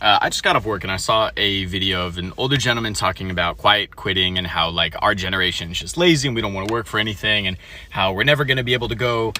I just got off work and I saw a video of an older gentleman talking about quiet quitting and how like our generation is just lazy and we don't want to work for anything, and how we're never going to be able to go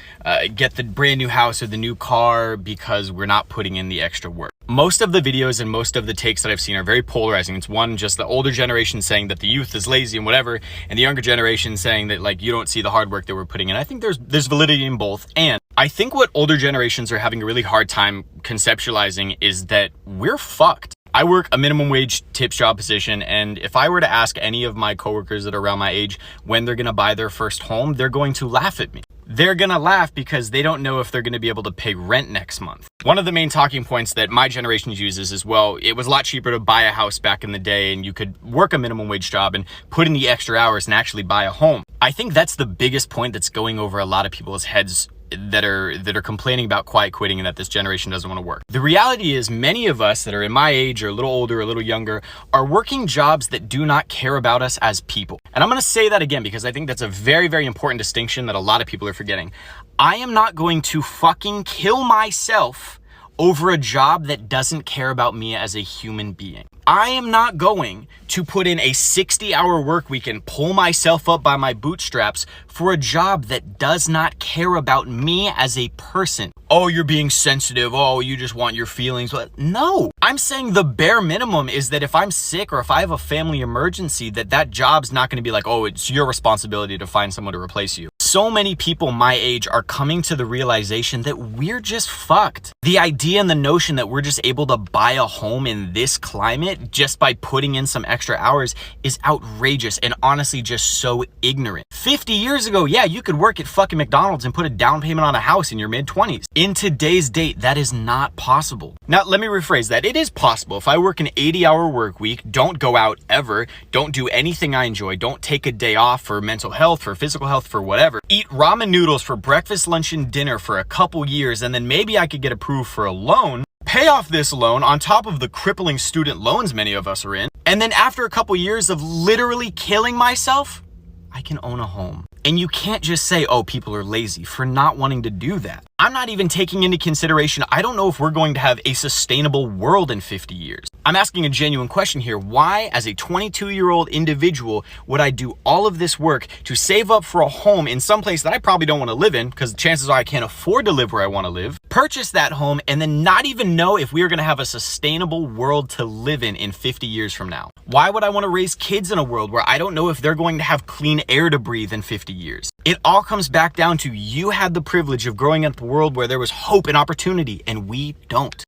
get the brand new house or the new car because we're not putting in the extra work. Most of the videos and most of the takes that I've seen are very polarizing. It's one, just the older generation saying that the youth is lazy and whatever, and the younger generation saying that like you don't see the hard work that we're putting in. I think there's validity in both, and I think what older generations are having a really hard time conceptualizing is that we're fucked. I work a minimum wage tips job position, and if I were to ask any of my coworkers that are around my age when they're gonna buy their first home, they're going to laugh at me. They're gonna laugh because they don't know if they're gonna be able to pay rent next month. One of the main talking points that my generation uses is, well, it was a lot cheaper to buy a house back in the day and you could work a minimum wage job and put in the extra hours and actually buy a home. I think that's the biggest point that's going over a lot of people's heads that are complaining about quiet quitting and that this generation doesn't want to work. The reality is many of us that are in my age or a little older, a little younger, are working jobs that do not care about us as people. And I'm going to say that again because I think that's a very, very important distinction that a lot of people are forgetting. I am not going to fucking kill myself over a job that doesn't care about me as a human being. I am not going to put in a 60-hour work week and pull myself up by my bootstraps for a job that does not care about me as a person. Oh, you're being sensitive. Oh, you just want your feelings. No, I'm saying the bare minimum is that if I'm sick or if I have a family emergency, that job's not going to be like, oh, it's your responsibility to find someone to replace you. So many people my age are coming to the realization that we're just fucked. The idea and the notion that we're just able to buy a home in this climate just by putting in some extra hours is outrageous and honestly just so ignorant. 50 years ago, yeah, you could work at fucking McDonald's and put a down payment on a house in your mid-20s. In today's date, that is not possible. Now, let me rephrase that. It is possible. If I work an 80-hour work week, don't go out ever, don't do anything I enjoy, don't take a day off for mental health, for physical health, for whatever, eat ramen noodles for breakfast, lunch, and dinner for a couple years, and then maybe I could get approved for a loan, pay off this loan on top of the crippling student loans many of us are in, and then after a couple years of literally killing myself, I can own a home. And you can't just say, oh, people are lazy for not wanting to do that. I'm not even taking into consideration, I don't know if we're going to have a sustainable world in 50 years. I'm asking a genuine question here. Why, as a 22-year-old individual, would I do all of this work to save up for a home in some place that I probably don't want to live in, because chances are I can't afford to live where I want to live, purchase that home, and then not even know if we are going to have a sustainable world to live in 50 years from now? Why would I want to raise kids in a world where I don't know if they're going to have clean air to breathe in 50 years? It all comes back down to you had the privilege of growing up in a world where there was hope and opportunity, and we don't.